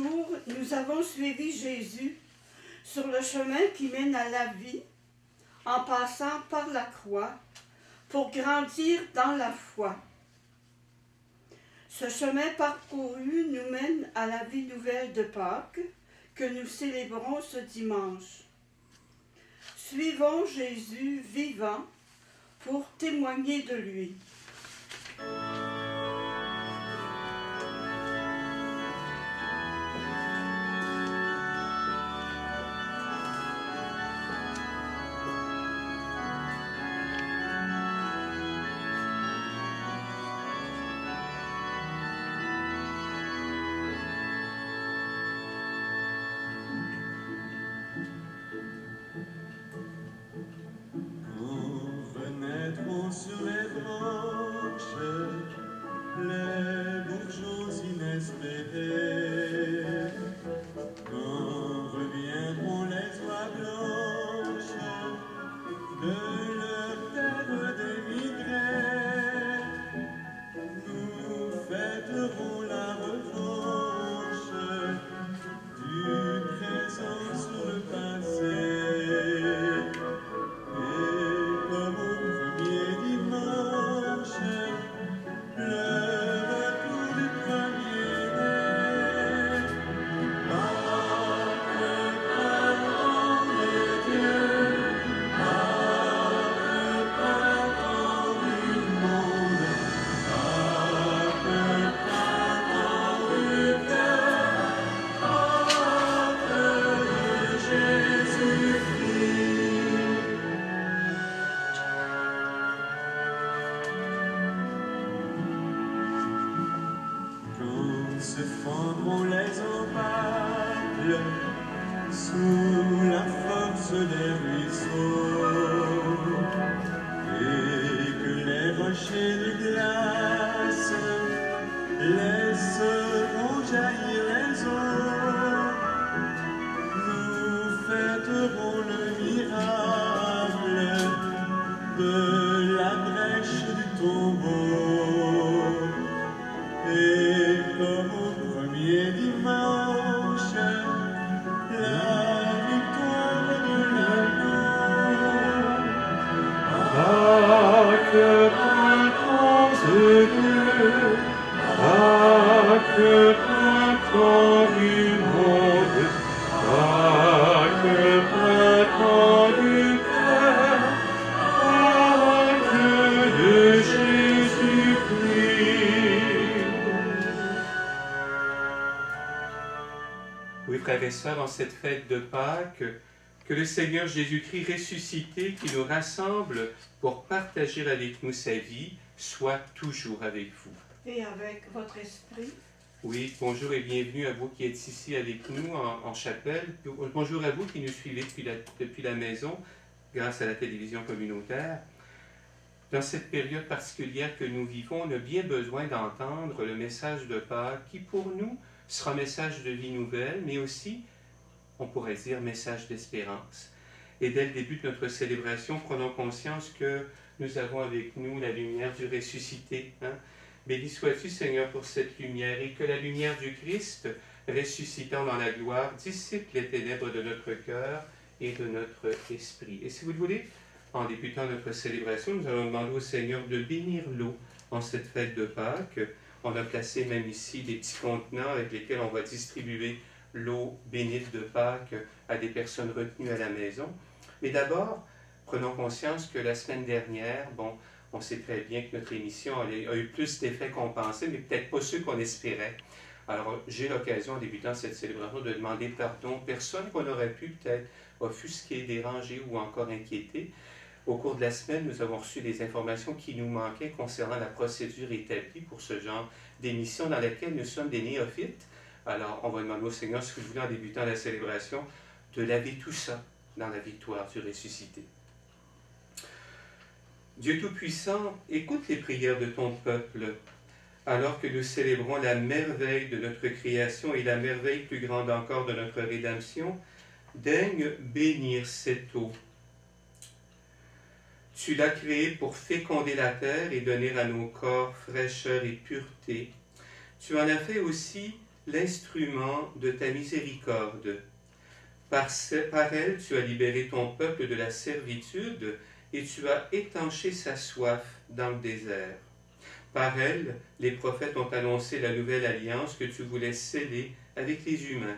jour, nous avons suivi Jésus sur le chemin qui mène à la vie, en passant par la croix, pour grandir dans la foi. Ce chemin parcouru nous mène à la vie nouvelle de Pâques, que nous célébrons ce dimanche. Suivons Jésus vivant pour témoigner de lui. Sur les branches, les bourgeons inespérés, quand reviendront les oies blanches de leur terre d'émigrés, nous fêterons la revanche du présent sur le passé. Se fendront les empâles sous la force des ruisseaux et que les rochers de glace laisseront jaillir les eaux. Nous fêterons le miracle de la brèche du tombeau et comme au premier dimanche, la victoire de l'agneau. Pâques, printemps de Dieu, Pâques, printemps du monde, Pâques, printemps du cœur, Pâques de Jésus-Christ. Oui, frères et sœurs, en cette fête de Pâques, que le Seigneur Jésus-Christ ressuscité, qui nous rassemble pour partager avec nous sa vie, soit toujours avec vous. Et avec votre esprit. Oui, bonjour et bienvenue à vous qui êtes ici avec nous en chapelle. Bonjour à vous qui nous suivez depuis la maison, grâce à la télévision communautaire. Dans cette période particulière que nous vivons, on a bien besoin d'entendre le message de Pâques, qui pour nous sera message de vie nouvelle, mais aussi, on pourrait dire, message d'espérance. Et dès le début de notre célébration, prenons conscience que nous avons avec nous la lumière du ressuscité. Béni sois-tu, Seigneur, pour cette lumière, et que la lumière du Christ, ressuscitant dans la gloire, dissipe les ténèbres de notre cœur et de notre esprit. Et si vous le voulez, en débutant notre célébration, nous allons demander au Seigneur de bénir l'eau en cette fête de Pâques. On a placé même ici des petits contenants avec lesquels on va distribuer l'eau bénite de Pâques à des personnes retenues à la maison. Mais d'abord, prenons conscience que la semaine dernière, on sait très bien que notre émission a eu plus d'effets qu'on pensait, mais peut-être pas ceux qu'on espérait. Alors, j'ai l'occasion, en débutant cette célébration, de demander pardon aux personnes qu'on aurait pu peut-être offusquer, déranger ou encore inquiéter. Au cours de la semaine, nous avons reçu des informations qui nous manquaient concernant la procédure établie pour ce genre d'émission dans laquelle nous sommes des néophytes. Alors, on va demander au Seigneur, si vous voulez, en débutant la célébration, de laver tout ça dans la victoire du ressuscité. Dieu Tout-Puissant, écoute les prières de ton peuple, alors que nous célébrons la merveille de notre création et la merveille plus grande encore de notre rédemption. Daigne bénir cette eau. Tu l'as créée pour féconder la terre et donner à nos corps fraîcheur et pureté. Tu en as fait aussi l'instrument de ta miséricorde. Par elle, tu as libéré ton peuple de la servitude et tu as étanché sa soif dans le désert. Par elle, les prophètes ont annoncé la nouvelle alliance que tu voulais sceller avec les humains.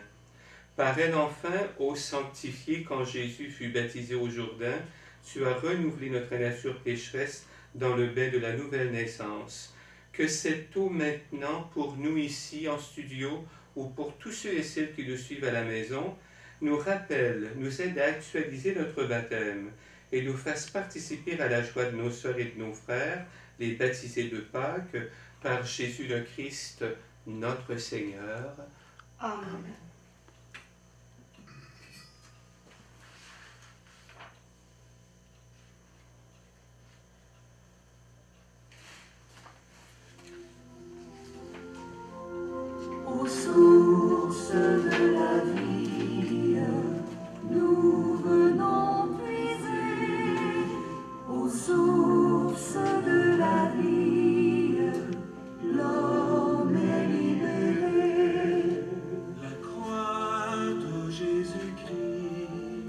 Par elle, enfin, ô sanctifié, quand Jésus fut baptisé au Jourdain, tu as renouvelé notre nature pécheresse dans le bain de la nouvelle naissance. Que cette eau maintenant, pour nous ici en studio, ou pour tous ceux et celles qui nous suivent à la maison, nous rappelle, nous aide à actualiser notre baptême et nous fasse participer à la joie de nos sœurs et de nos frères, les baptisés de Pâques, par Jésus le Christ, notre Seigneur. Amen. Aux sources de la vie, nous venons puiser. Aux sources de la vie, l'homme est libéré. La croix de Jésus-Christ,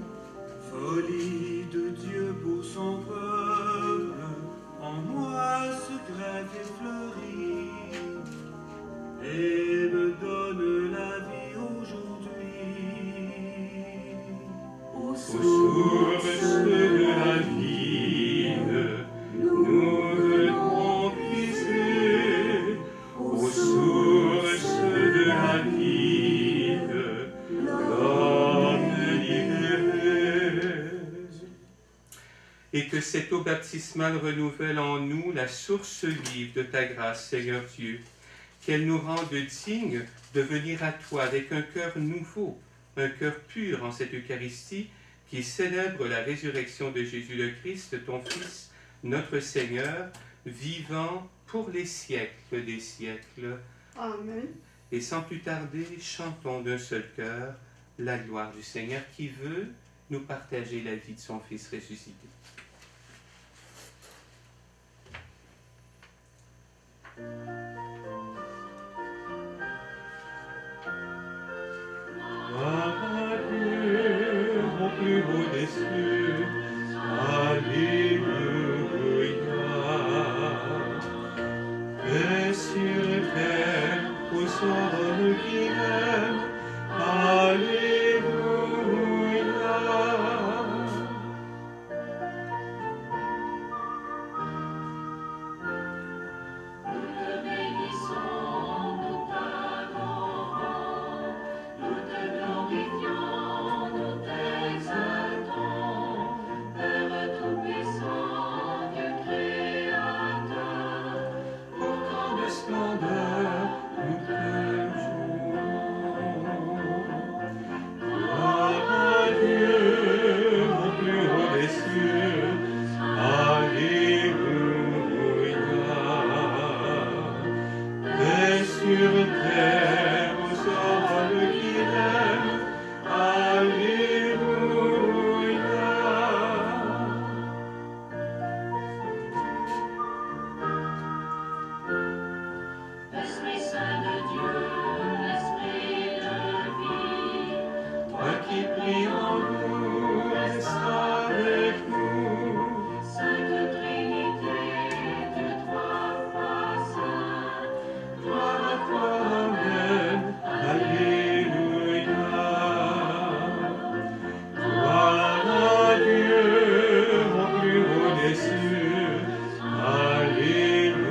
folie de Dieu pour son peuple, en moi se grève et fleurit, et me donne la vie aujourd'hui. Aux sources de la vie, nous venons puiser. Aux sources de la vie, l'homme libéré. Et que cette eau baptismale renouvelle en nous la source vive de ta grâce, Seigneur Dieu. Qu'elle nous rende dignes de venir à toi avec un cœur nouveau, un cœur pur en cette Eucharistie qui célèbre la résurrection de Jésus le Christ, ton Fils, notre Seigneur, vivant pour les siècles des siècles. Amen. Et sans plus tarder, chantons d'un seul cœur la gloire du Seigneur qui veut nous partager la vie de son Fils ressuscité. À Dieu, mon plus beau des cieux, Alléluia. Paix sur terre aux hommes qui l'aiment, Alléluia. Nous te bénissons, nous t'adorons, nous te glorifions, nous t'exaltons, Père tout-puissant, Dieu créateur, Pour ton splendeur, nous te jouons. Gloire à Dieu, mon plus haut des cieux, Alléluia. Paix sur terre aux hommes qui l'aiment, Alléluia. Esprit Saint de Dieu, Esprit de vie, Toi qui pries en nous, reste avec nous. Sainte Trinité, Dieu trois fois saint, Gloire à toi, Amen, Alléluia. Gloire à Dieu, mon plus haut des cieux, Alléluia.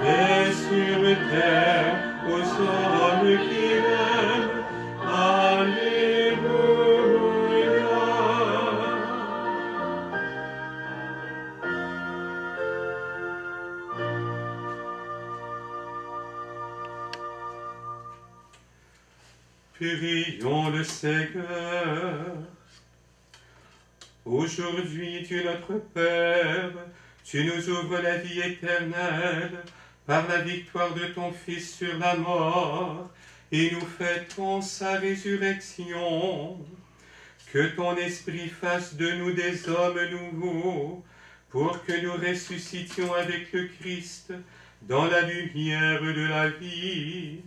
Paix sur terre aux hommes qui l'aiment, Alléluia. Prions le Seigneur. Aujourd'hui, Dieu notre Père, tu nous ouvres la vie éternelle par la victoire de ton Fils sur la mort, et nous fêtons sa résurrection. Que ton Esprit fasse de nous des hommes nouveaux, pour que nous ressuscitions avec le Christ dans la lumière de la vie.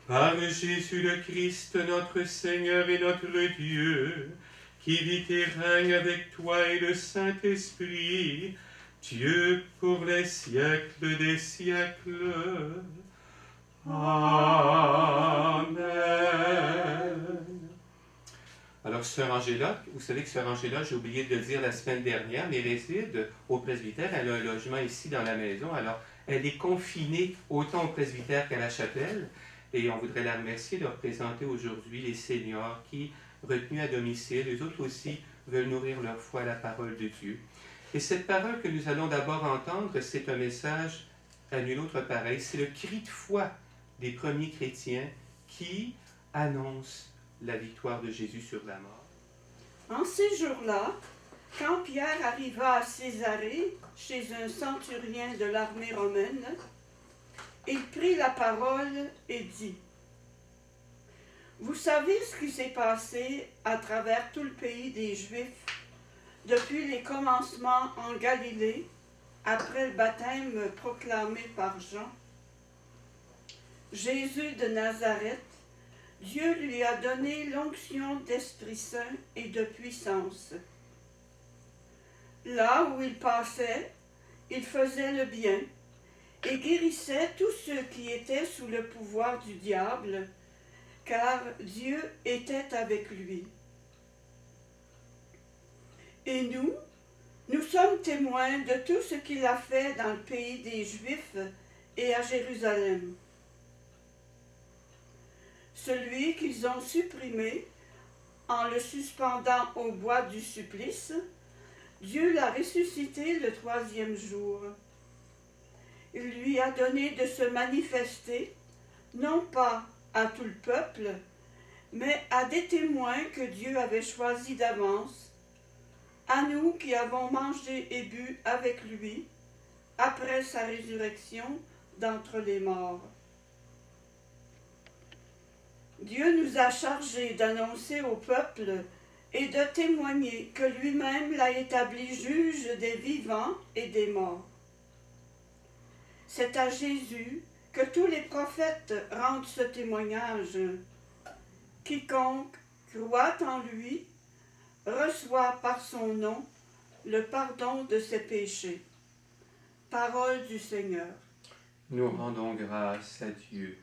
Par Jésus le Christ, notre Seigneur et notre Dieu, qui vit et règne avec toi et le Saint-Esprit, Dieu pour les siècles des siècles. Amen. Alors, Sœur Angela, vous savez que Sœur Angela, j'ai oublié de le dire la semaine dernière, mais réside au presbytère. Elle a un logement ici dans la maison. Alors, elle est confinée autant au presbytère qu'à la chapelle. Et on voudrait la remercier de représenter aujourd'hui les seniors qui, retenus à domicile, eux autres aussi, veulent nourrir leur foi à la parole de Dieu. Et cette parole que nous allons d'abord entendre, c'est un message à nul autre pareil. C'est le cri de foi des premiers chrétiens qui annoncent la victoire de Jésus sur la mort. En ces jours-là, quand Pierre arriva à Césarée, chez un centurion de l'armée romaine, il prit la parole et dit : « Vous savez ce qui s'est passé à travers tout le pays des Juifs depuis les commencements en Galilée, après le baptême proclamé par Jean. Jésus de Nazareth, Dieu lui a donné l'onction d'Esprit Saint et de puissance. Là où il passait, il faisait le bien et guérissait tous ceux qui étaient sous le pouvoir du diable, car Dieu était avec lui. Et nous sommes témoins de tout ce qu'il a fait dans le pays des Juifs et à Jérusalem. Celui qu'ils ont supprimé en le suspendant au bois du supplice, Dieu l'a ressuscité le 3e jour. Il lui a donné de se manifester, non pas à tout le peuple, mais à des témoins que Dieu avait choisis d'avance, à nous qui avons mangé et bu avec lui après sa résurrection d'entre les morts. Dieu nous a chargés d'annoncer au peuple et de témoigner que lui-même l'a établi juge des vivants et des morts. C'est à Jésus que tous les prophètes rendent ce témoignage. Quiconque croit en lui reçoit par son nom le pardon de ses péchés. Parole du Seigneur. Nous rendons grâce à Dieu.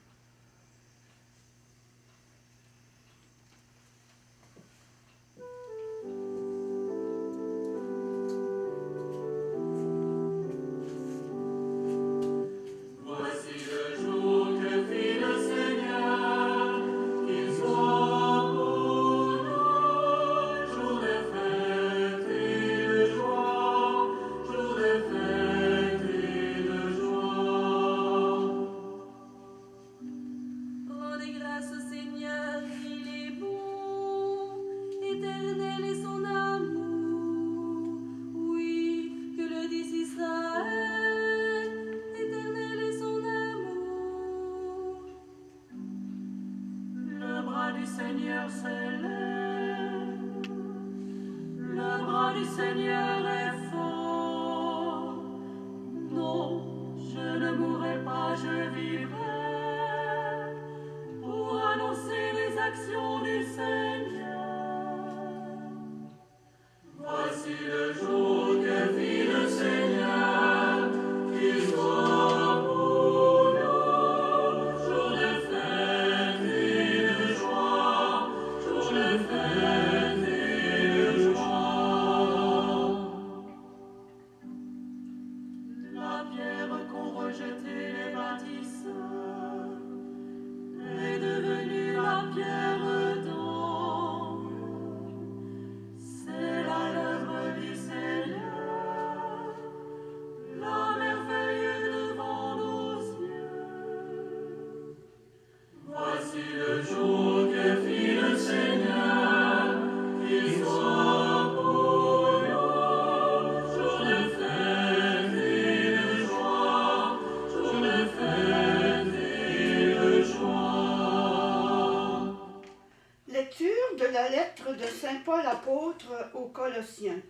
Lecture de la lettre de Saint Paul apôtre aux Colossiens.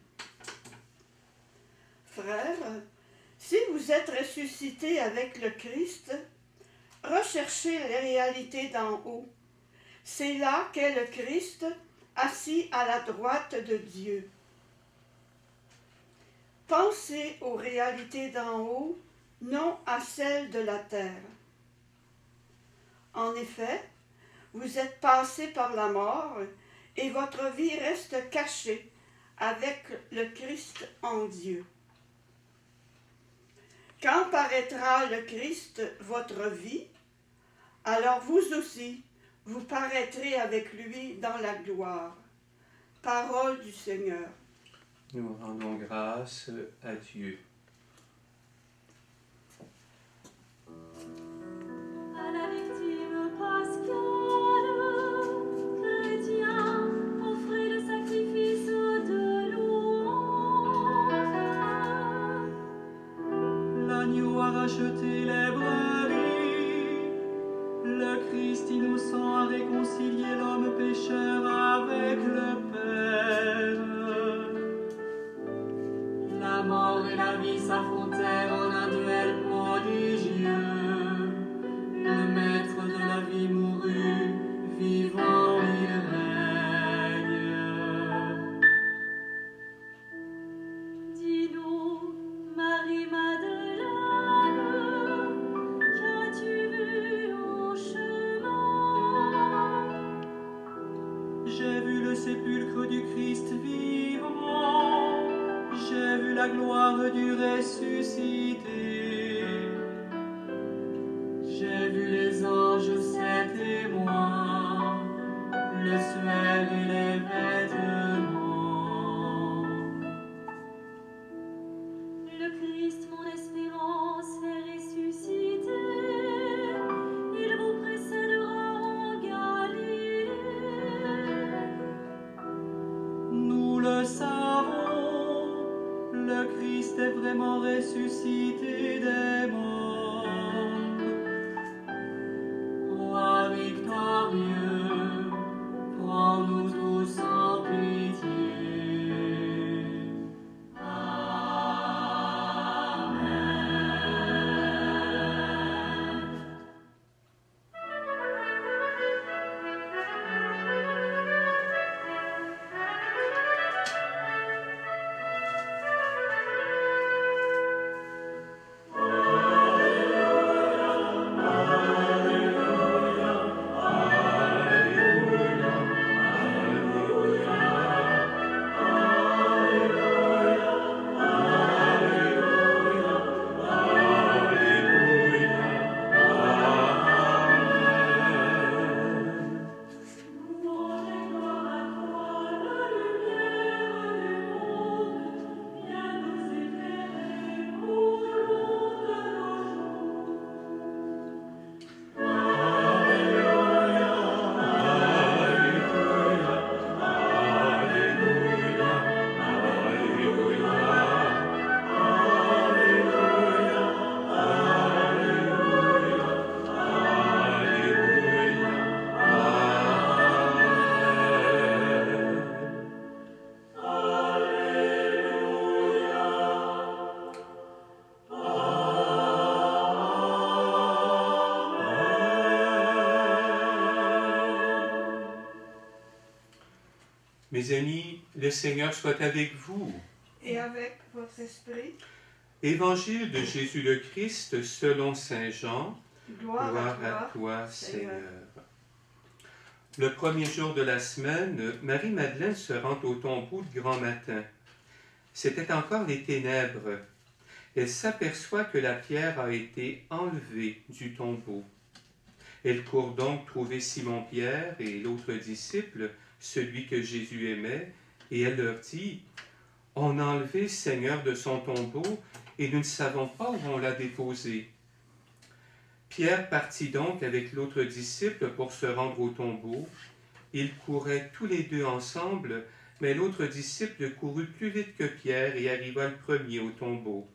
Frères, Si vous êtes ressuscité avec le Christ, recherchez les réalités d'en haut. C'est là qu'est le Christ, assis à la droite de Dieu. Pensez aux réalités d'en haut, non à celles de la terre. En effet, vous êtes passé par la mort et votre vie reste cachée avec le Christ en Dieu. Quand paraîtra le Christ, votre vie, alors vous aussi, vous paraîtrez avec lui dans la gloire. Parole du Seigneur. Nous rendons grâce à Dieu. À la victime pascale, chrétiens, offrez le sacrifice de louange. L'agneau a racheté les brebis, le Christ innocent a réconcilié l'homme pécheur avec le Père. La mort et la vie s'affrontèrent en un duel prodigieux. Le maître de la vie mourut, vivant il règne. Dis-nous, Marie-Madeleine, qu'as-tu vu en chemin? J'ai vu le sépulcre du Christ vivant, j'ai vu la gloire du ressuscité. J'ai vu les anges, ses témoins, le suaire et les vêtements. Le Christ, mon espérance, est ressuscité. Il vous précédera en Galilée. Nous le savons, le Christ est vraiment ressuscité des morts. Roi victorieux, prends-nous tous en pitié. Amen. Mes amis, le Seigneur soit avec vous. Et avec votre esprit, Évangile de Jésus le Christ selon saint Jean. gloire Gloire à à toi, Seigneur. Seigneur. Le premier jour de la semaine, Marie-Madeleine se rend au tombeau de grand matin. C'était encore les ténèbres. Elle s'aperçoit que la pierre a été enlevée du tombeau. Elle court donc trouver Simon-Pierre et l'autre disciple, celui que Jésus aimait, et elle leur dit « On a enlevé le Seigneur de son tombeau et nous ne savons pas où on l'a déposé. » Pierre partit donc avec l'autre disciple pour se rendre au tombeau. Ils couraient tous les deux ensemble, mais l'autre disciple courut plus vite que Pierre et arriva le premier au tombeau.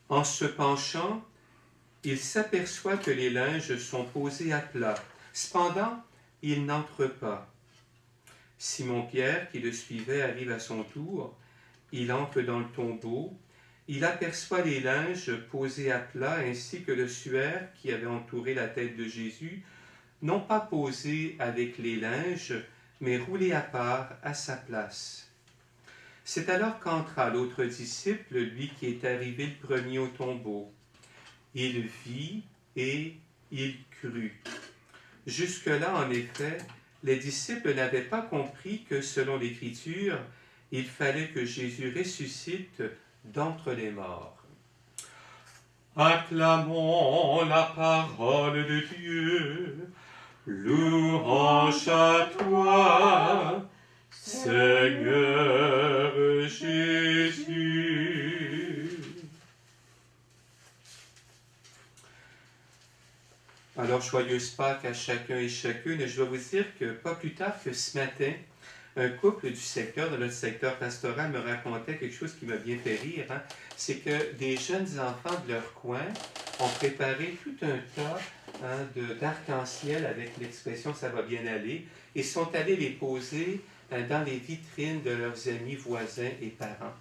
En se penchant, il s'aperçoit que les linges sont posés à plat. Cependant, il n'entre pas. Simon-Pierre, qui le suivait, arrive à son tour. Il entre dans le tombeau il aperçoit les linges posés à plat ainsi que le suaire qui avait entouré la tête de Jésus, non pas posés avec les linges, mais roulés à part à sa place. C'est alors qu'entra l'autre disciple, lui qui est arrivé le premier au tombeau. Il vit et il crut. Jusque-là, en effet, les disciples n'avaient pas compris que, selon l'Écriture, il fallait que Jésus ressuscite d'entre les morts. Acclamons la parole de Dieu. Louange à toi, Seigneur Jésus. Alors, joyeuse Pâques à chacun et chacune. Et je dois vous dire que pas plus tard que ce matin, un couple du secteur, de notre secteur pastoral, me racontait quelque chose qui m'a bien fait rire. C'est que des jeunes enfants de leur coin ont préparé tout un tas d'arc-en-ciel avec l'expression « ça va bien aller » et sont allés les poser dans les vitrines de leurs amis, voisins et parents.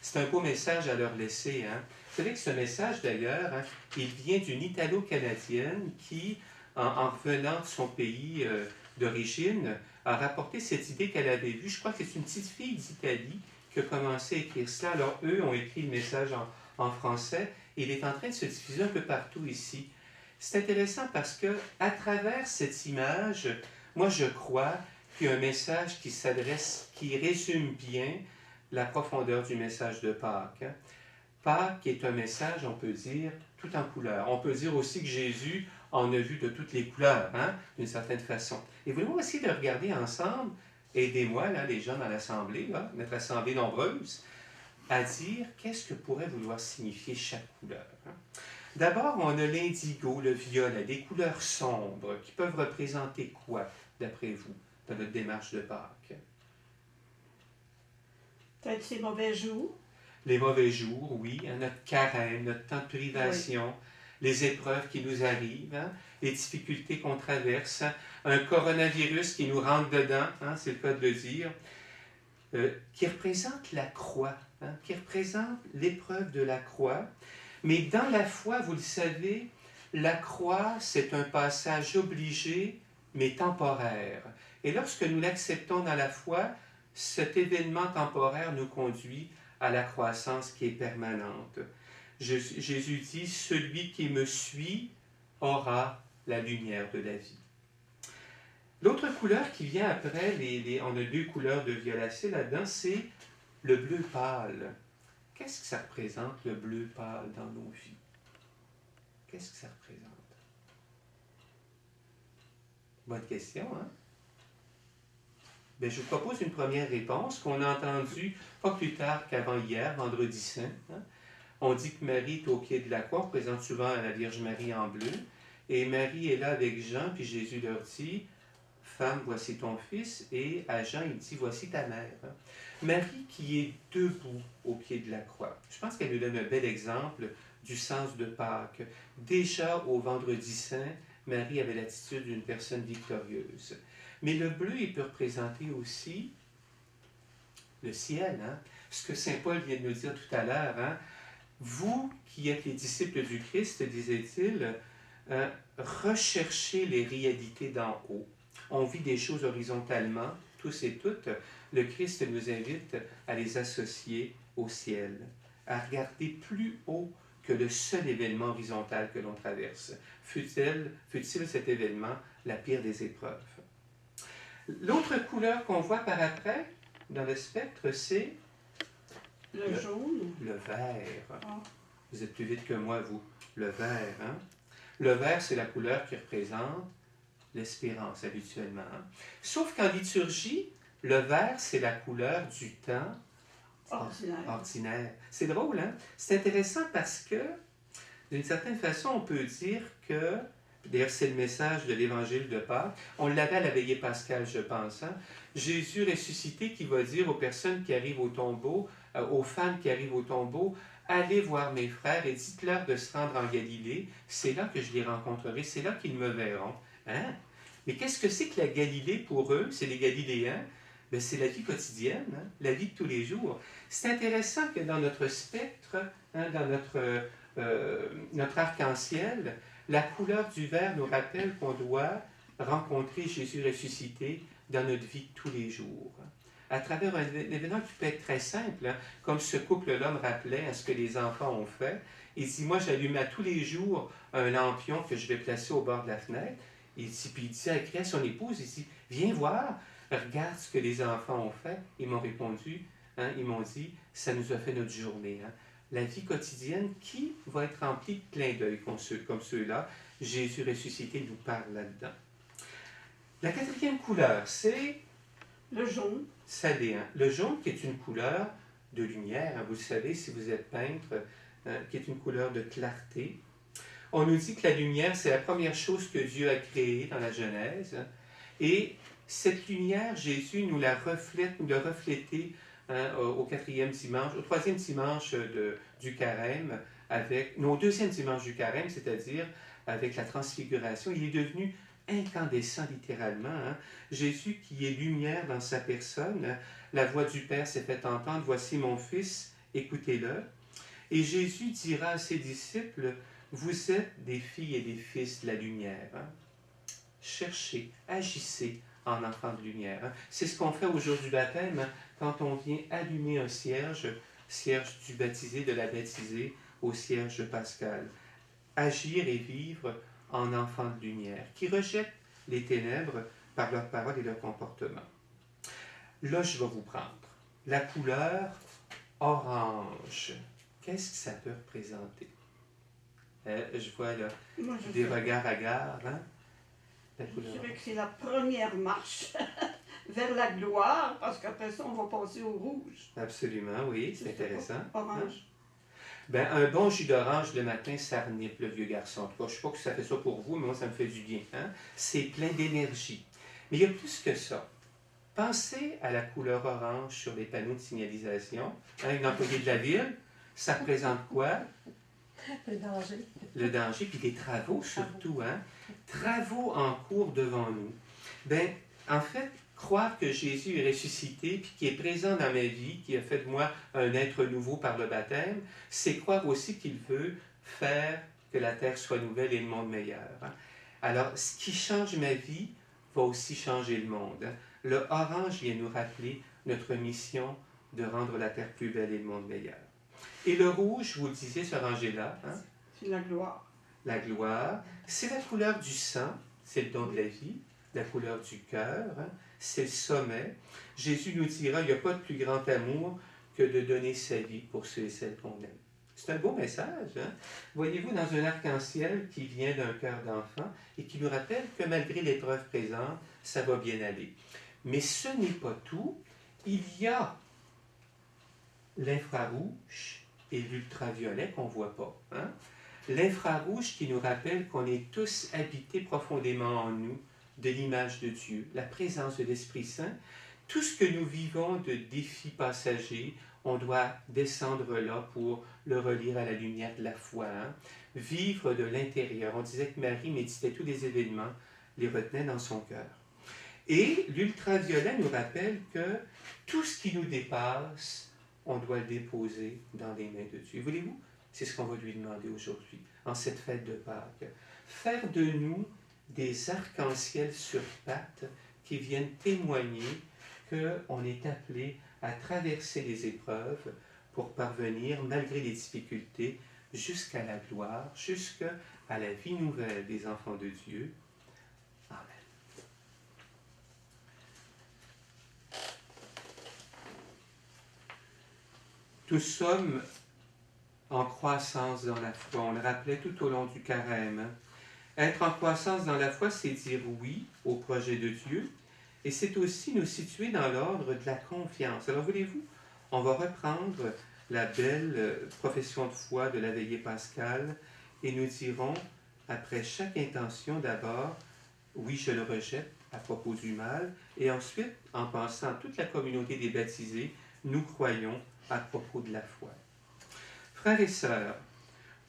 C'est un beau message à leur laisser. Vous savez que ce message, d'ailleurs, il vient d'une Italo-Canadienne qui, en revenant de son pays d'origine, a rapporté cette idée qu'elle avait vue. Je crois que c'est une petite fille d'Italie qui a commencé à écrire cela. Alors, eux ont écrit le message en français et il est en train de se diffuser un peu partout ici. C'est intéressant parce que, à travers cette image, moi, je crois qu'il y a un message qui s'adresse, qui résume bien la profondeur du message de Pâques. Pâques est un message, on peut dire, tout en couleurs. On peut dire aussi que Jésus en a vu de toutes les couleurs, d'une certaine façon. Et voulons essayer de regarder ensemble, aidez-moi, là, les gens dans l'Assemblée, là, notre Assemblée nombreuse, à dire qu'est-ce que pourrait vouloir signifier chaque couleur. D'abord, on a l'indigo, le violet, des couleurs sombres qui peuvent représenter quoi, d'après vous, dans notre démarche de Pâques? Peut-être ces mauvais jours. Les mauvais jours, oui, notre carême, notre temps de privation, les épreuves qui nous arrivent, les difficultés qu'on traverse, un coronavirus qui nous rentre dedans, c'est le cas de le dire, qui représente la croix, qui représente l'épreuve de la croix. Mais dans la foi, vous le savez, la croix, c'est un passage obligé, mais temporaire. Et lorsque nous l'acceptons dans la foi, cet événement temporaire nous conduit à la croissance qui est permanente. Jésus dit, « Celui qui me suit aura la lumière de la vie. » L'autre couleur qui vient après, on a deux couleurs de violacé là-dedans, c'est le bleu pâle. Qu'est-ce que ça représente, le bleu pâle, dans nos vies? Qu'est-ce que ça représente? Bonne question, Bien, je vous propose une première réponse qu'on a entendue pas plus tard qu'avant hier, vendredi saint. On dit que Marie est au pied de la croix, on présente souvent la Vierge Marie en bleu, et Marie est là avec Jean, puis Jésus leur dit, « Femme, voici ton fils », et à Jean, il dit, « Voici ta mère ». Marie qui est debout au pied de la croix. Je pense qu'elle nous donne un bel exemple du sens de Pâques. Déjà au vendredi saint, Marie avait l'attitude d'une personne victorieuse. Mais le bleu, il peut représenter aussi le ciel. Ce que saint Paul vient de nous dire tout à l'heure. Vous qui êtes les disciples du Christ, disait-il, recherchez les réalités d'en haut. On vit des choses horizontalement, tous et toutes. Le Christ nous invite à les associer au ciel, à regarder plus haut que le seul événement horizontal que l'on traverse. Fut-il cet événement la pire des épreuves? L'autre couleur qu'on voit par après, dans le spectre, c'est le jaune. Le vert. Ah. Vous êtes plus vite que moi, vous. Le vert, Le vert, c'est la couleur qui représente l'espérance, habituellement. Sauf qu'en liturgie, le vert, c'est la couleur du temps ordinaire. C'est drôle, C'est intéressant parce que, d'une certaine façon, on peut dire que, d'ailleurs, c'est le message de l'Évangile de Pâques, on l'avait à la veillée pascale, je pense, Jésus ressuscité qui va dire aux personnes qui arrivent au tombeau, aux femmes qui arrivent au tombeau, allez voir mes frères et dites-leur de se rendre en Galilée, c'est là que je les rencontrerai, c'est là qu'ils me verront. Mais qu'est-ce que c'est que la Galilée pour eux? C'est les Galiléens. bien, c'est la vie quotidienne, hein, la vie de tous les jours. C'est intéressant que dans notre spectre, hein, dans notre arc-en-ciel, la couleur du vert nous rappelle qu'on doit rencontrer Jésus ressuscité dans notre vie de tous les jours. À travers un événement qui peut être très simple, hein, comme ce couple-là me rappelait à ce que les enfants ont fait. Il dit, moi, j'allume à tous les jours un lampion que je vais placer au bord de la fenêtre. Il dit, puis il dit, il crie à son épouse, il dit, viens voir, regarde ce que les enfants ont fait. Ils m'ont répondu, hein, ils m'ont dit, ça nous a fait notre journée. Hein. La vie quotidienne qui va être remplie de clins d'œil comme ceux-là. Jésus ressuscité nous parle là-dedans. La quatrième couleur, c'est Le jaune. Saléen. Le jaune qui est une couleur de lumière, hein, vous le savez si vous êtes peintre, qui est une couleur de clarté. On nous dit que la lumière, c'est la première chose que Dieu a créée dans la Genèse. Hein, et cette lumière, Jésus nous l'a reflétée hein, au quatrième dimanche, au troisième dimanche du carême, au deuxième dimanche du carême, c'est-à-dire avec la transfiguration. Il est devenu incandescent littéralement. Hein. Jésus qui est lumière dans sa personne, hein. La voix du Père s'est fait entendre, voici mon Fils, écoutez-le. Et Jésus dira à ses disciples, vous êtes des filles et des fils de la lumière. Hein. Cherchez, agissez en enfants de lumière. Hein. C'est ce qu'on fait au jour du baptême, hein, quand on vient allumer un cierge du baptisé, de la baptisée, au cierge pascal. Agir et vivre en enfants de lumière, qui rejettent les ténèbres par leurs paroles et leur comportement. Là, je vais vous prendre la couleur orange. Qu'est-ce que ça peut représenter? Je vois là des regards hagards. Hein? La couleur. Je dirais que c'est la première marche vers la gloire, parce qu'après ça, on va passer au rouge. Absolument, oui, c'est intéressant. Orange. Hein? Ben, un bon jus d'orange le matin, ça renipe le vieux garçon. En tout cas, je ne sais pas que ça fait ça pour vous, mais moi, ça me fait du bien. Hein? C'est plein d'énergie. Mais il y a plus que ça. Pensez à la couleur orange sur les panneaux de signalisation. Hein, une employée de la ville, ça représente quoi? Le danger. Le danger, puis des travaux surtout. Hein? Travaux en cours devant nous. Ben, en fait, croire que Jésus est ressuscité, puis qui est présent dans ma vie, qui a fait de moi un être nouveau par le baptême, c'est croire aussi qu'il veut faire que la terre soit nouvelle et le monde meilleur. Hein? Alors, ce qui change ma vie va aussi changer le monde. Hein? Le orange vient nous rappeler notre mission de rendre la terre plus belle et le monde meilleur. Et le rouge, vous le disiez, ce rangé-là, hein? C'est la gloire. La gloire, c'est la couleur du sang, c'est le don de la vie, la couleur du cœur, hein? C'est le sommet. Jésus nous dira, il n'y a pas de plus grand amour que de donner sa vie pour ceux et celles qu'on aime. C'est un beau message. Hein? Voyez-vous, dans un arc-en-ciel qui vient d'un cœur d'enfant et qui nous rappelle que malgré l'épreuve présente, ça va bien aller. Mais ce n'est pas tout. Il y a l'infrarouge et l'ultraviolet qu'on ne voit pas. Hein? L'infrarouge qui nous rappelle qu'on est tous habités profondément en nous de l'image de Dieu, la présence de l'Esprit Saint. Tout ce que nous vivons de défis passagers, on doit descendre là pour le relire à la lumière de la foi. Hein? Vivre de l'intérieur. On disait que Marie méditait tous les événements, les retenait dans son cœur. Et l'ultraviolet nous rappelle que tout ce qui nous dépasse, on doit le déposer dans les mains de Dieu. Voulez-vous? C'est ce qu'on va lui demander aujourd'hui, en cette fête de Pâques. Faire de nous des arcs-en-ciel sur pattes qui viennent témoigner qu'on est appelé à traverser les épreuves pour parvenir, malgré les difficultés, jusqu'à la gloire, jusqu'à la vie nouvelle des enfants de Dieu. Amen. Tous sommes en croissance dans la foi. On le rappelait tout au long du carême. Hein? Être en croissance dans la foi, c'est dire oui au projet de Dieu. Et c'est aussi nous situer dans l'ordre de la confiance. Alors, voulez-vous, on va reprendre la belle profession de foi de la veillée pascale et nous dirons, après chaque intention, d'abord, oui, je le rejette à propos du mal, et ensuite, en pensant à toute la communauté des baptisés, nous croyons à propos de la foi. Frères et sœurs,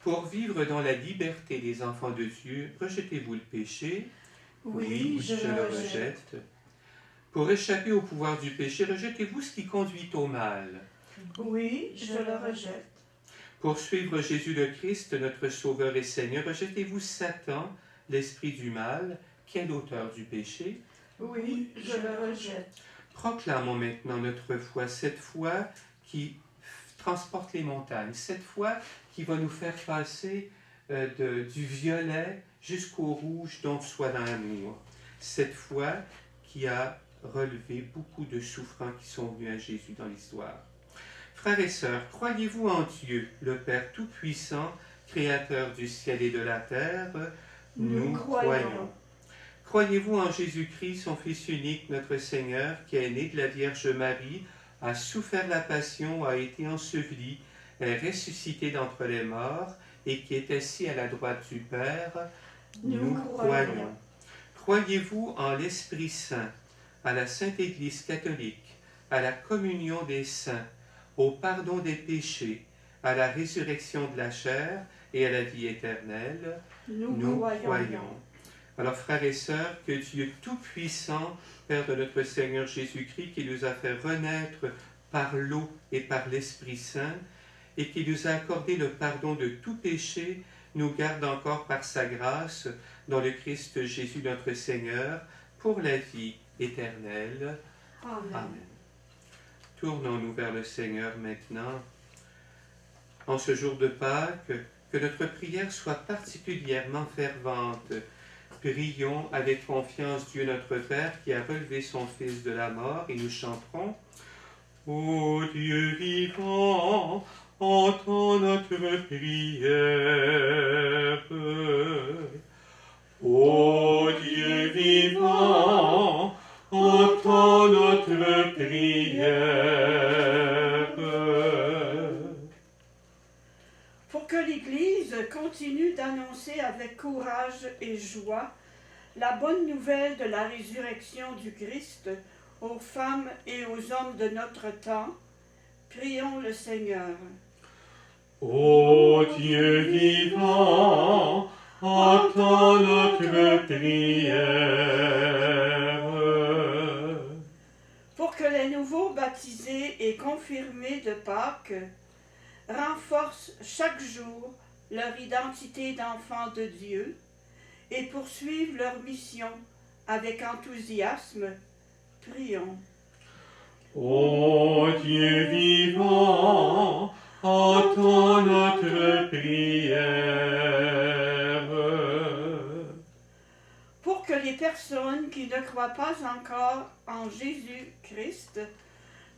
pour vivre dans la liberté des enfants de Dieu, rejetez-vous le péché? Oui, je le rejette. Pour échapper au pouvoir du péché, rejetez-vous ce qui conduit au mal. Oui, je le rejette. Pour suivre Jésus le Christ, notre Sauveur et Seigneur, rejetez-vous Satan, l'esprit du mal, qui est l'auteur du péché. Oui, je le rejette. Proclamons maintenant notre foi, cette foi qui transporte les montagnes, cette foi qui va nous faire passer du violet jusqu'au rouge, donc soit dans l'amour. Cette foi qui a relevé beaucoup de souffrants qui sont venus à Jésus dans l'histoire. Frères et sœurs, croyez-vous en Dieu, le Père Tout-Puissant, Créateur du ciel et de la terre? Nous croyons. Croyez-vous en Jésus-Christ, son Fils unique, notre Seigneur, qui est né de la Vierge Marie, a souffert la passion, a été enseveli, est ressuscité d'entre les morts et qui est assis à la droite du Père? Nous croyons. Croyez-vous en l'Esprit Saint, à la Sainte Église catholique, à la communion des saints, au pardon des péchés, à la résurrection de la chair et à la vie éternelle? Nous croyons. Alors, frères et sœurs, que Dieu Tout-Puissant, Père de notre Seigneur Jésus-Christ, qui nous a fait renaître par l'eau et par l'Esprit Saint, et qui nous a accordé le pardon de tout péché, nous garde encore par sa grâce dans le Christ Jésus notre Seigneur, pour la vie éternelle. Amen. Amen. Tournons-nous vers le Seigneur maintenant. En ce jour de Pâques, que notre prière soit particulièrement fervente. Prions avec confiance Dieu notre Père qui a relevé son Fils de la mort et nous chanterons « Ô Dieu vivant, entends notre prière. Ô Dieu vivant, entends notre prière. » Pour que l'Église continue d'annoncer avec courage et joie la bonne nouvelle de la résurrection du Christ aux femmes et aux hommes de notre temps, prions le Seigneur. Ô Dieu vivant, entends notre prière. Pour que les nouveaux baptisés et confirmés de Pâques renforcent chaque jour leur identité d'enfants de Dieu et poursuivent leur mission avec enthousiasme, prions. Ô Dieu vivant, entends notre prière. Pour que les personnes qui ne croient pas encore en Jésus-Christ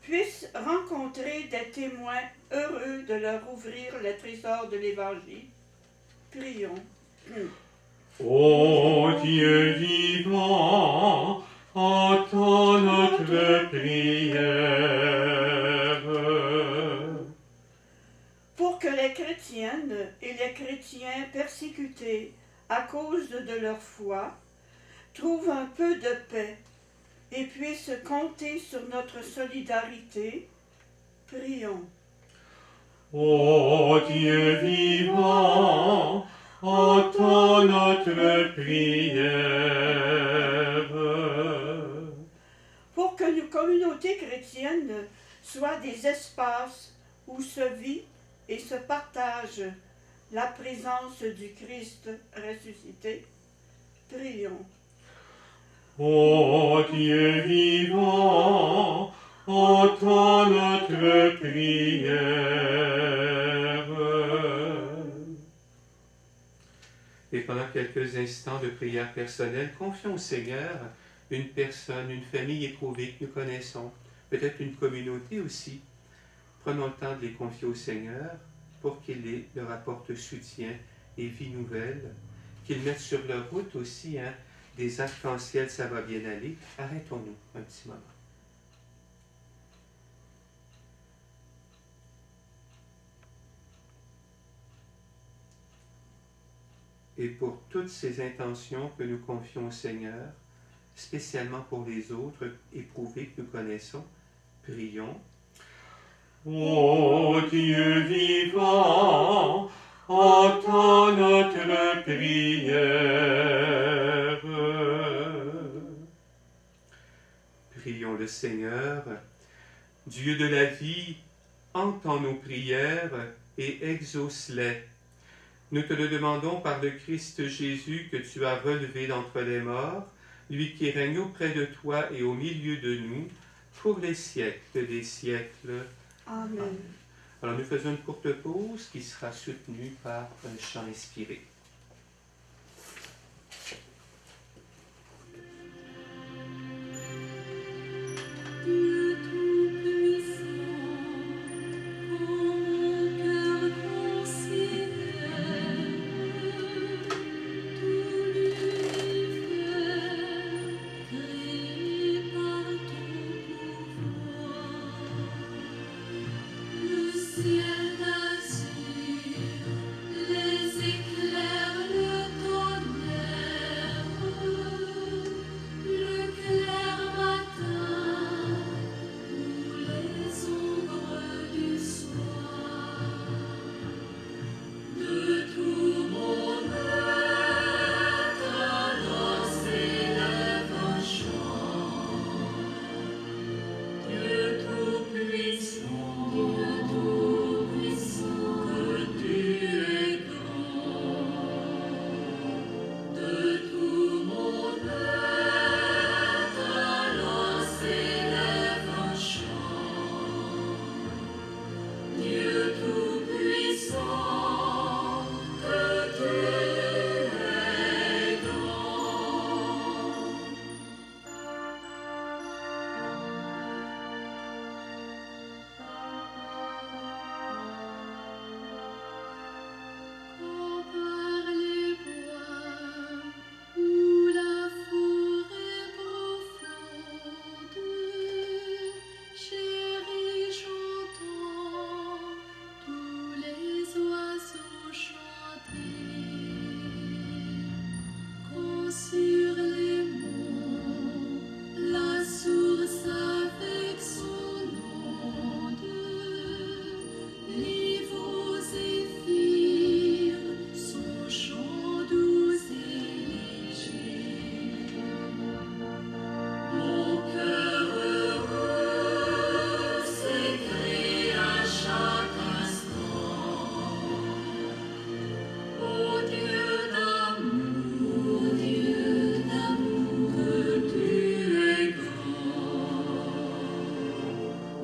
puissent rencontrer des témoins heureux de leur ouvrir les trésors de l'Évangile, prions. Ô Dieu vivant, entends notre prière. Pour que les chrétiennes et les chrétiens persécutés à cause de leur foi trouvent un peu de paix et puissent compter sur notre solidarité, prions. Ô Dieu vivant, entends notre prière. Pour que nos communautés chrétiennes soient des espaces où se vit et se partage la présence du Christ ressuscité, prions. Ô Dieu vivant, entends notre prière. Et pendant quelques instants de prière personnelle, confions au Seigneur une personne, une famille éprouvée que nous connaissons, peut-être une communauté aussi. Prenons le temps de les confier au Seigneur pour qu'il leur apporte soutien et vie nouvelle, qu'ils mettent sur leur route aussi des arcs-en-ciel, ça va bien aller. Arrêtons-nous un petit moment. Et pour toutes ces intentions que nous confions au Seigneur, spécialement pour les autres éprouvés que nous connaissons, prions. Ô Dieu vivant, entends notre prière. prions le Seigneur. Dieu de la vie, entends nos prières et exauce-les. Nous te le demandons par le Christ Jésus que tu as relevé d'entre les morts, lui qui règne auprès de toi et au milieu de nous, pour les siècles des siècles. Amen. Alors nous faisons une courte pause qui sera soutenue par un chant inspiré. Dieu tout-puissant, quand mon cœur considère tout l'univers créé par ton pouvoir, le ciel d'azur, les éclairs, le tonnerre, le clair matin. Les ombres du soir, de tout mon être, alors s'élève un chant. Dieu tout-puissant, que tu es grand. De tout mon être, alors s'élève un chant. Dieu tout-puissant, que tu es grand. Quand par les bois ou la forêt profonde, chérie, j'entends tous les oiseaux chanter. Quand sur les monts, la source avec son onde, l'ivre zéphyr, son chant doux et léger. Mon cœur heureux s'écrie à chaque instant. Ô Dieu d'amour, que tu es grand.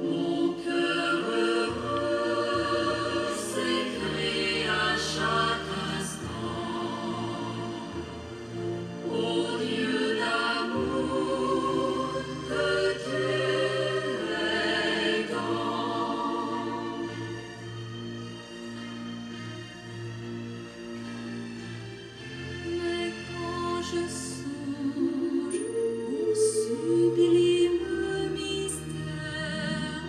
Mon cœur heureux s'écrie à chaque instant. Ô Dieu d'amour, que tu es grand. Mais quand je songe au sublime mystère,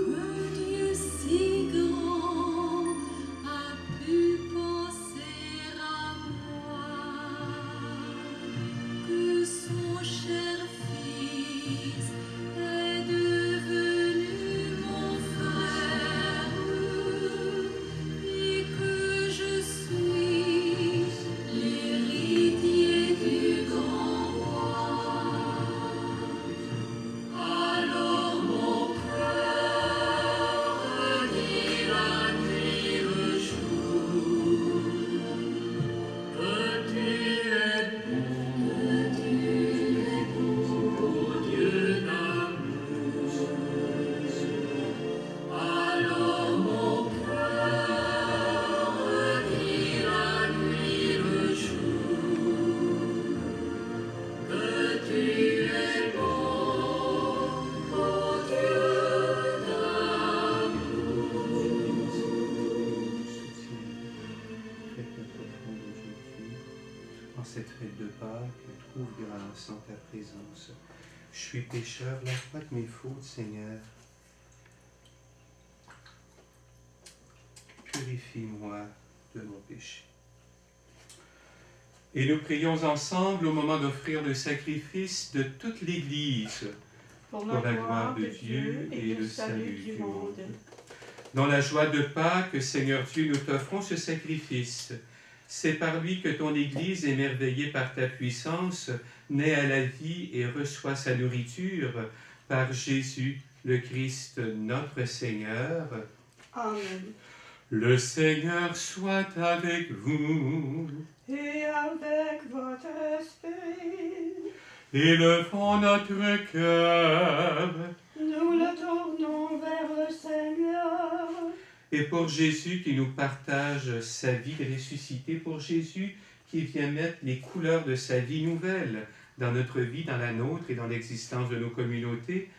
que Dieu si grand a pu penser à moi, que son cher Fils est devenu mon frère, et que je suis l'héritier du grand roi. Alors mon cœur dit la nuit, le jour, que tu es bon, Dieu d'amour. Alors mon cœur dit la nuit, le jour, que tu es bon, ô Dieu d'amour. Faites notre offrande aujourd'hui. En cette fête de Pâques, trouve grâce en ta présence. Je suis pécheur, lave-moi de mes fautes, Seigneur. Purifie-moi de mon péché. Et nous prions ensemble au moment d'offrir le sacrifice de toute l'Église Pour la gloire de Dieu et le salut du monde. Dans la joie de Pâques, Seigneur Dieu, nous t'offrons ce sacrifice C'est par lui que ton Église, émerveillée par ta puissance, naît à la vie et reçoit sa nourriture par Jésus, le Christ, notre Seigneur. Amen. Le Seigneur soit avec vous. Et avec votre esprit, Élevons notre cœur. nous le tournons vers le Seigneur. Et pour Jésus qui nous partage sa vie ressuscitée, pour Jésus qui vient mettre les couleurs de sa vie nouvelle dans notre vie, dans la nôtre et dans l'existence de nos communautés,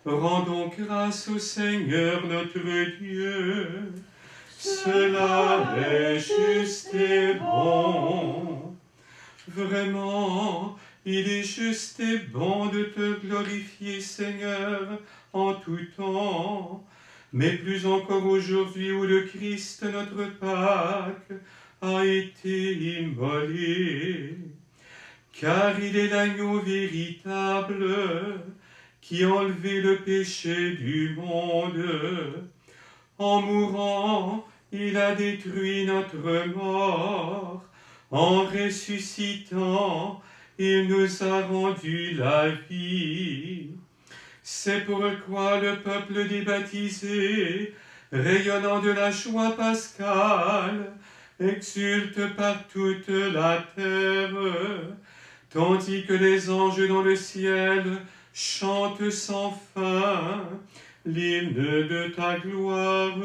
rendons grâce au Seigneur notre Dieu. Cela est juste et bon. Vraiment, il est juste et bon de te glorifier, Seigneur, en tout temps, mais plus encore aujourd'hui où le Christ, notre Pâque, a été immolé. Car il est l'agneau véritable qui a enlevé le péché du monde. En mourant, il a détruit notre mort. En ressuscitant, il nous a rendu la vie. C'est pourquoi le peuple des baptisés, rayonnant de la joie pascale, exulte par toute la terre, tandis que les anges dans le ciel chantent sans fin l'hymne de ta gloire.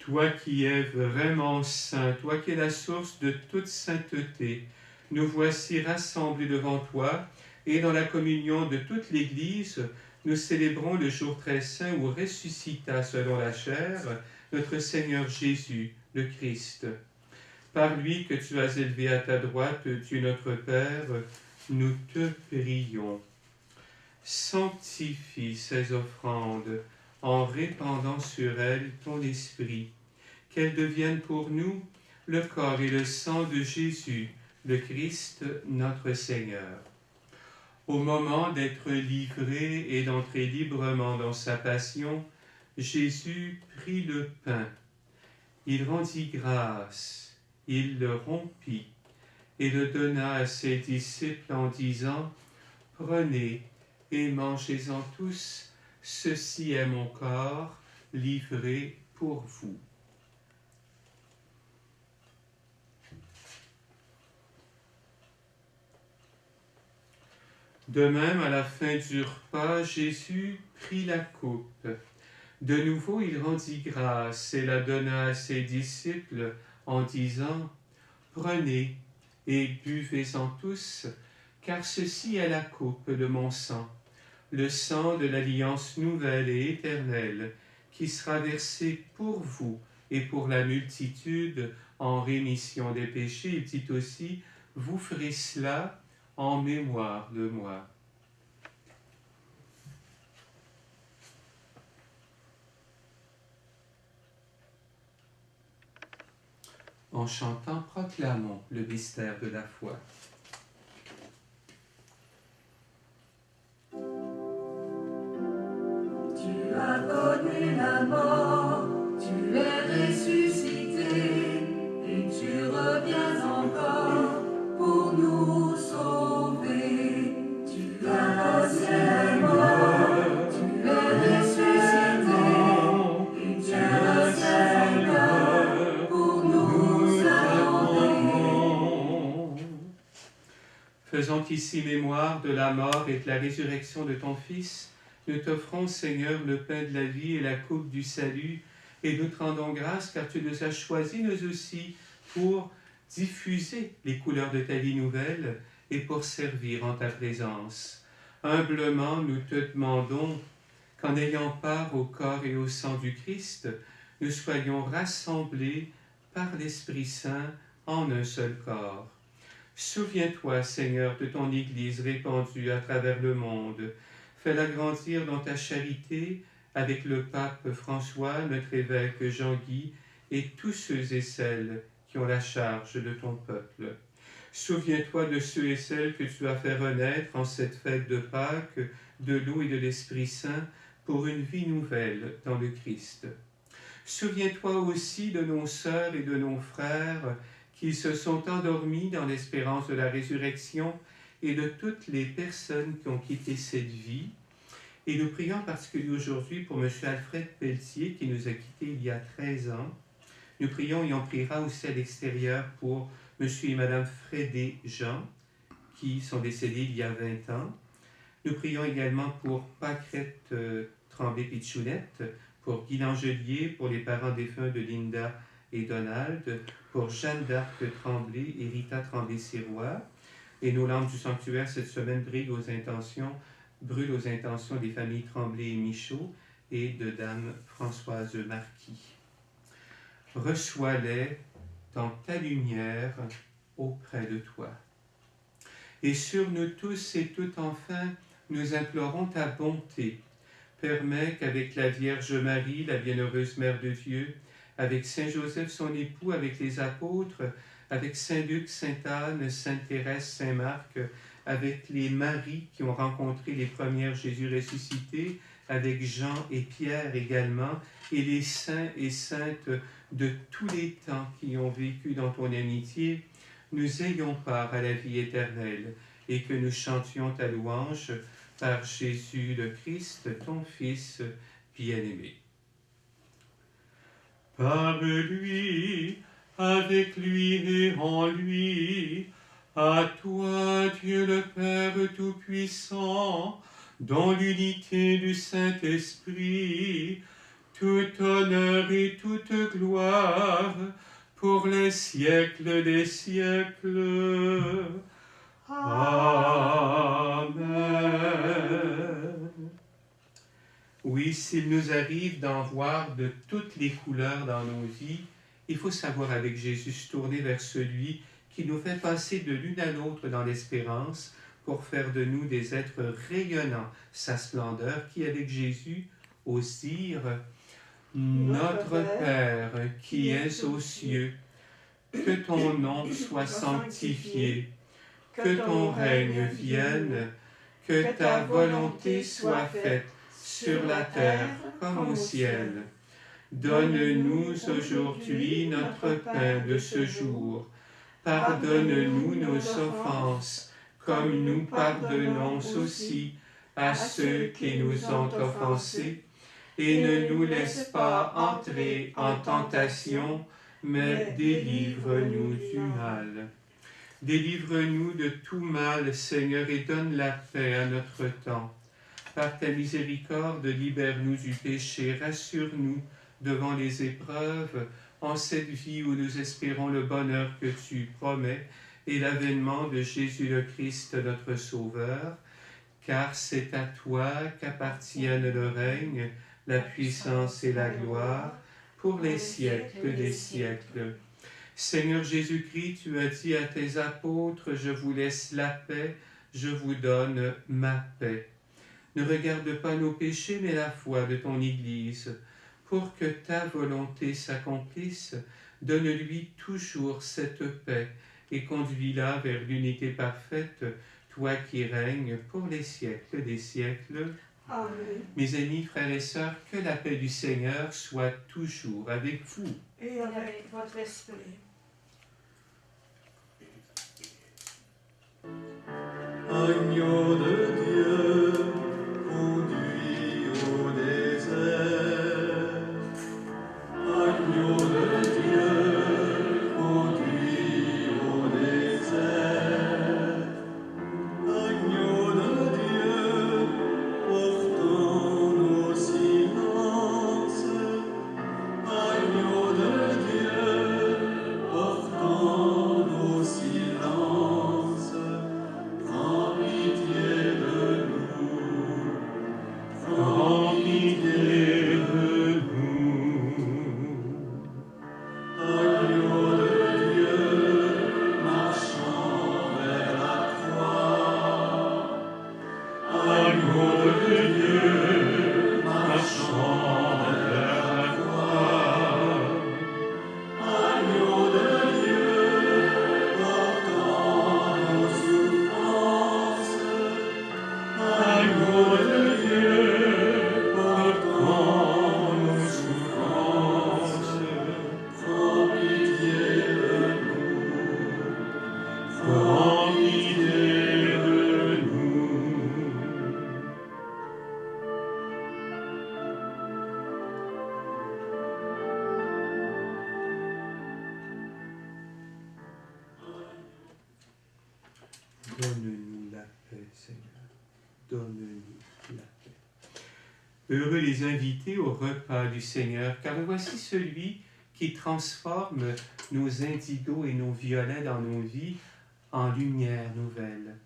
Toi qui es vraiment saint, toi qui es la source de toute sainteté, nous voici rassemblés devant toi et dans la communion de toute l'Église, nous célébrons le jour très saint où ressuscita selon la chair notre Seigneur Jésus, le Christ. Par lui que tu as élevé à ta droite, Dieu notre Père, nous te prions. Sanctifie ces offrandes en répandant sur elles ton esprit, qu'elles deviennent pour nous le corps et le sang de Jésus, le Christ, notre Seigneur. Au moment d'être livré et d'entrer librement dans sa passion, Jésus prit le pain. Il rendit grâce, il le rompit et le donna à ses disciples en disant « Prenez et mangez-en tous, ceci est mon corps livré pour vous. » De même, à la fin du repas, Jésus prit la coupe. De nouveau, il rendit grâce et la donna à ses disciples en disant « Prenez et buvez-en tous, car ceci est la coupe de mon sang, le sang de l'alliance nouvelle et éternelle, qui sera versé pour vous et pour la multitude en rémission des péchés. » Il dit aussi « Vous ferez cela en mémoire de moi. » En chantant, proclamons le mystère de la foi. Tu as connu la mort, tu es ressuscité, et tu reviens encore pour nous sauver. Tu as passé la mort, tu es ressuscité, et tu reviens encore pour nous sauver. ici mémoire de la mort et de la résurrection de ton Fils, nous t'offrons, Seigneur, le pain de la vie et la coupe du salut, et nous te rendons grâce car tu nous as choisis, nous aussi, pour diffuser les couleurs de ta vie nouvelle et pour servir en ta présence. Humblement, nous te demandons qu'en ayant part au corps et au sang du Christ, nous soyons rassemblés par l'Esprit Saint en un seul corps. Souviens-toi, Seigneur, de ton Église répandue à travers le monde. Fais-la grandir dans ta charité avec le pape François, notre évêque Jean-Guy et tous ceux et celles qui ont la charge de ton peuple. Souviens-toi de ceux et celles que tu as fait renaître en cette fête de Pâques, de l'eau et de l'Esprit Saint, pour une vie nouvelle dans le Christ. Souviens-toi aussi de nos sœurs et de nos frères qui se sont endormis dans l'espérance de la résurrection et de toutes les personnes qui ont quitté cette vie. Et nous prions en particulier aujourd'hui pour M. Alfred Pelletier qui nous a quittés il y a 13 ans. Nous prions et on priera aussi à l'extérieur pour M. et Mme Frédé Jean qui sont décédés il y a 20 ans. Nous prions également pour Pâquerette Tremblay-Pichounette, pour Guy Langelier, pour les parents défunts de Linda et Donald, pour Jeanne d'Arc Tremblay et Rita Tremblay-Sirois. Et nos lampes du sanctuaire cette semaine brûlent aux intentions des familles Tremblay et Michaud et de Dame Françoise Marquis. Reçois-les dans ta lumière auprès de toi. Et sur nous tous et toutes enfin, nous implorons ta bonté. Permets qu'avec la Vierge Marie, la bienheureuse Mère de Dieu, avec Saint Joseph son époux, avec les apôtres, avec Saint Luc, Sainte Anne, Sainte Thérèse, Saint Marc, avec les Maries qui ont rencontré les premières Jésus ressuscités, avec Jean et Pierre également, et les saints et saintes de tous les temps qui ont vécu dans ton amitié, nous ayons part à la vie éternelle et que nous chantions ta louange par Jésus le Christ, ton Fils bien-aimé. Par lui, avec lui et en lui, à toi, Dieu le Père Tout-Puissant, dans l'unité du Saint-Esprit, tout honneur et toute gloire pour les siècles des siècles. Amen. Oui, s'il nous arrive d'en voir de toutes les couleurs dans nos vies, il faut savoir avec Jésus se tourner vers celui qui nous fait passer de l'une à l'autre dans l'espérance pour faire de nous des êtres rayonnant sa splendeur qui, avec Jésus, ose dire « Notre Père qui es aux cieux, que ton nom soit sanctifié, que ton règne vienne, que ta volonté soit faite sur la terre comme au ciel. Donne-nous aujourd'hui notre pain de ce jour. Pardonne-nous nos offenses, comme nous pardonnons aussi à ceux qui nous ont offensés. Et ne nous laisse pas entrer en tentation, mais délivre-nous du mal. Délivre-nous de tout mal, Seigneur, et donne la paix à notre temps. Par ta miséricorde, libère-nous du péché, rassure-nous devant les épreuves, en cette vie où nous espérons le bonheur que tu promets et l'avènement de Jésus le Christ, notre Sauveur, car c'est à toi qu'appartiennent le règne, la puissance et la gloire, pour les siècles des siècles. Seigneur Jésus-Christ, tu as dit à tes apôtres, « Je vous laisse la paix, je vous donne ma paix. » Ne regarde pas nos péchés, mais la foi de ton Église. Pour que ta volonté s'accomplisse, donne-lui toujours cette paix et conduis-la vers l'unité parfaite, toi qui règnes pour les siècles des siècles. Amen. Mes amis, frères et sœurs, que la paix du Seigneur soit toujours avec vous. Et avec votre esprit. Agneau de Dieu, conduit au désert. Agneau de Dieu, conduit au désert. prends pitié de nous. Agneau de Dieu, marchant vers la croix. Agneau de Dieu, marchant vers la croix. Agneau de Dieu, portant nos souffrances. Agneau de Dieu, portant nos souffrances. Prends pitié de nous. Prends pitié de nous. Donne-nous la paix, Seigneur. Donne-nous la paix. Heureux les invités au repas du Seigneur, car voici celui qui transforme nos indigos et nos violets dans nos vies en lumière nouvelle,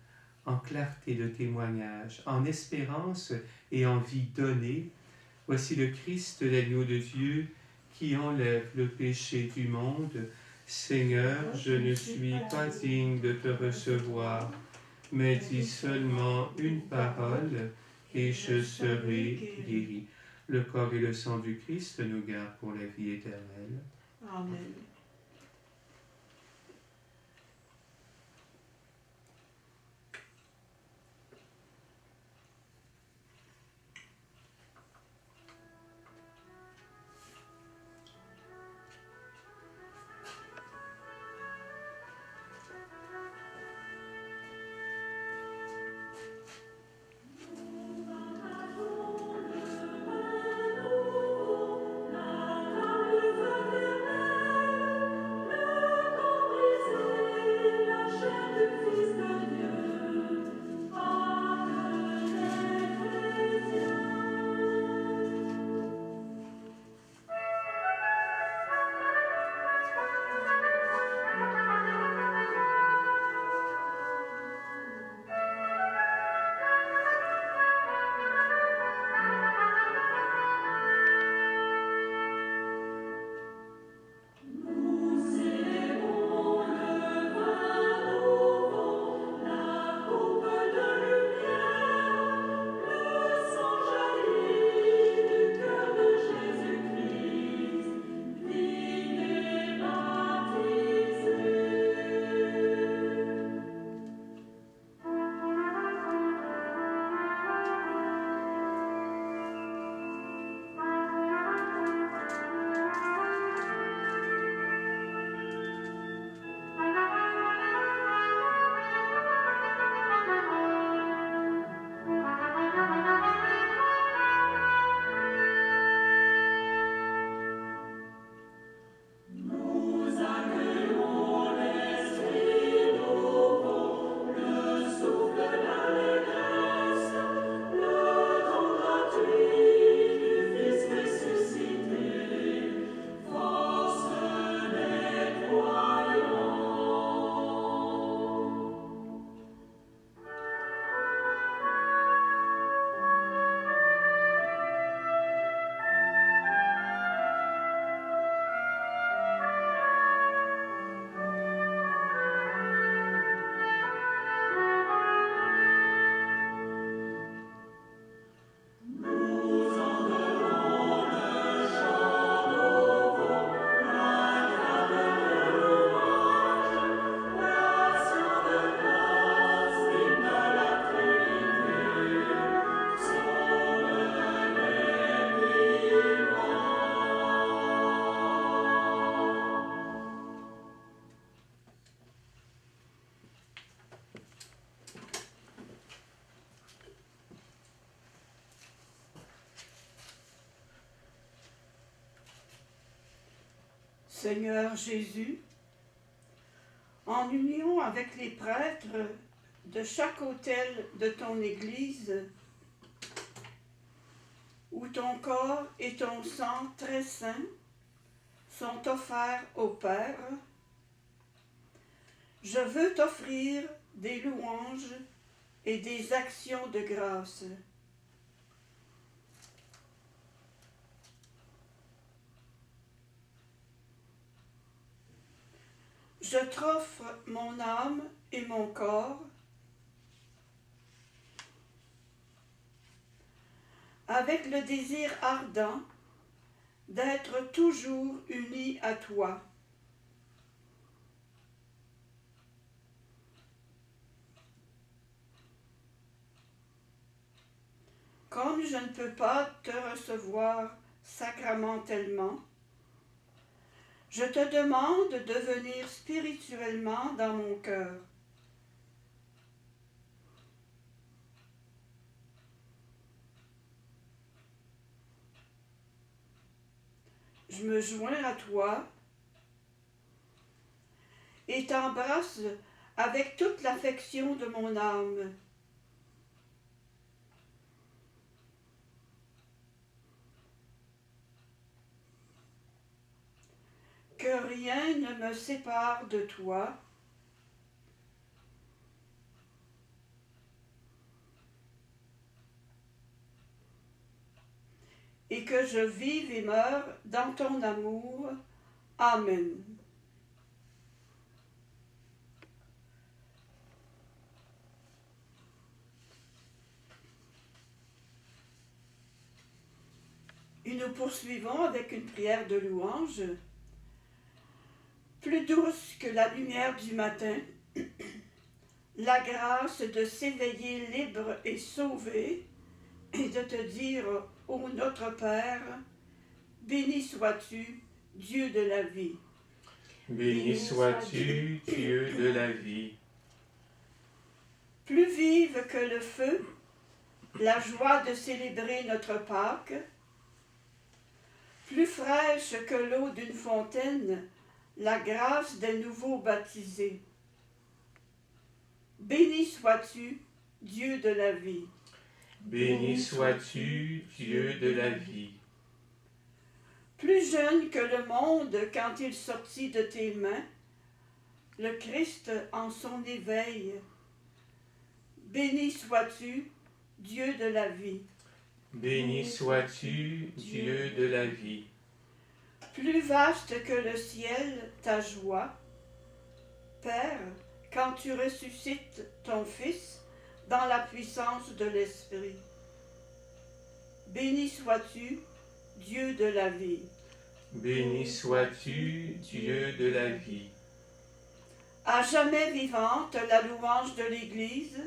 en clarté de témoignage, en espérance et en vie donnée. Voici le Christ, l'agneau de Dieu, qui enlève le péché du monde. Seigneur, je ne suis pas digne de te recevoir, mais dis seulement une parole et je serai guéri. Le corps et le sang du Christ nous gardent pour la vie éternelle. Amen. Seigneur Jésus, en union avec les prêtres de chaque autel de ton Église, où ton corps et ton sang très saint sont offerts au Père, je veux t'offrir des louanges et des actions de grâce. Je t'offre mon âme et mon corps avec le désir ardent d'être toujours unis à toi. Comme je ne peux pas te recevoir sacramentellement, je te demande de venir spirituellement dans mon cœur. Je me joins à toi et t'embrasse avec toute l'affection de mon âme. Que rien ne me sépare de toi, et que je vive et meure dans ton amour. Amen. Et nous poursuivons avec une prière de louange. Plus douce que la lumière du matin, la grâce de s'éveiller libre et sauvé, et de te dire, ô notre Père, béni sois-tu, Dieu de la vie. Béni sois-tu, Dieu de la vie. Plus vive que le feu, la joie de célébrer notre Pâques, plus fraîche que l'eau d'une fontaine, la grâce des nouveaux baptisés. Béni sois-tu, Dieu de la vie. Béni sois-tu, Dieu de la vie. Plus jeune que le monde quand il sortit de tes mains, le Christ en son éveil. Béni sois-tu, Dieu de la vie. Béni sois-tu, Dieu de la vie. Plus vaste que le ciel, ta joie, Père, quand tu ressuscites ton Fils dans la puissance de l'Esprit. Béni sois-tu, Dieu de la vie. Béni sois-tu, Dieu de la vie. À jamais vivante la louange de l'Église,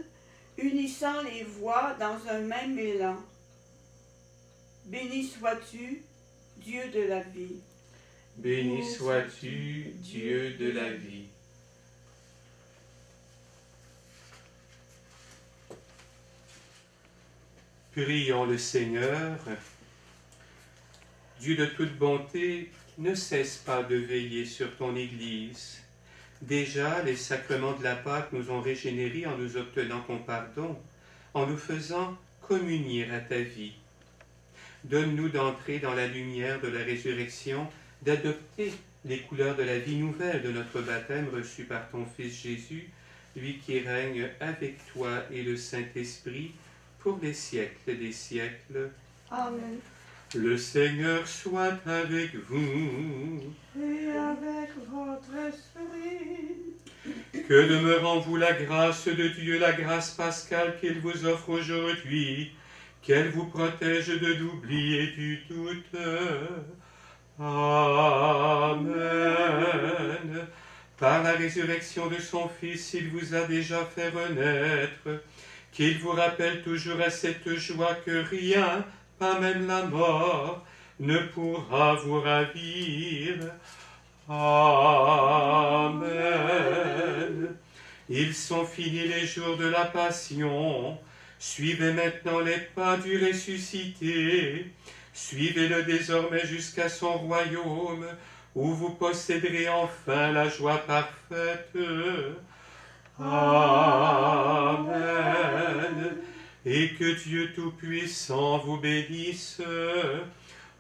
unissant les voix dans un même élan. Béni sois-tu, Dieu de la vie. Béni sois-tu, Dieu de la vie. Prions le Seigneur. Dieu de toute bonté, ne cesse pas de veiller sur ton Église. Déjà, les sacrements de la Pâque nous ont régénérés en nous obtenant ton pardon, en nous faisant communier à ta vie. Donne-nous d'entrer dans la lumière de la résurrection, d'adopter les couleurs de la vie nouvelle de notre baptême reçu par ton Fils Jésus, lui qui règne avec toi et le Saint-Esprit pour les siècles des siècles. Amen. Le Seigneur soit avec vous. Et avec votre esprit. Que demeure en vous la grâce de Dieu, la grâce pascale qu'il vous offre aujourd'hui, qu'elle vous protège de l'oubli et du doute. Amen. Par la résurrection de son Fils, il vous a déjà fait renaître, qu'il vous rappelle toujours à cette joie que rien, pas même la mort, ne pourra vous ravir. Amen. Ils sont finis les jours de la passion. Suivez maintenant les pas du ressuscité. Suivez-le désormais jusqu'à son royaume, où vous posséderez enfin la joie parfaite. Amen. Et que Dieu Tout-Puissant vous bénisse,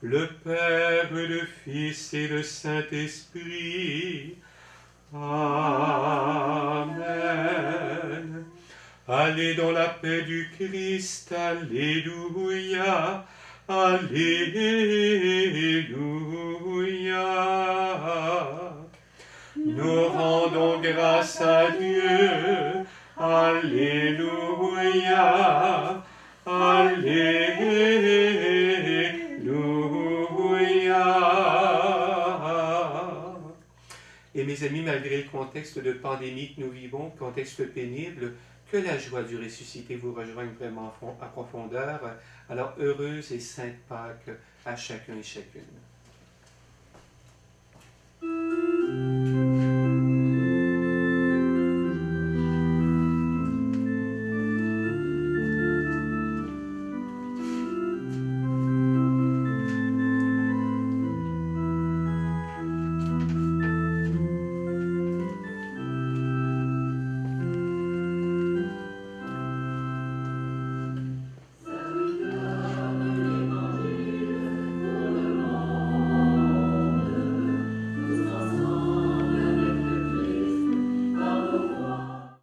le Père, le Fils et le Saint-Esprit. Amen. Allez dans la paix du Christ. Alléluia. Alléluia. Nous rendons grâce à Dieu. Alléluia, Alléluia. Et mes amis, malgré le contexte de pandémie que nous vivons, contexte pénible, que la joie du ressuscité vous rejoigne vraiment à profondeur. Alors, heureuse et sainte Pâques à chacun et chacune.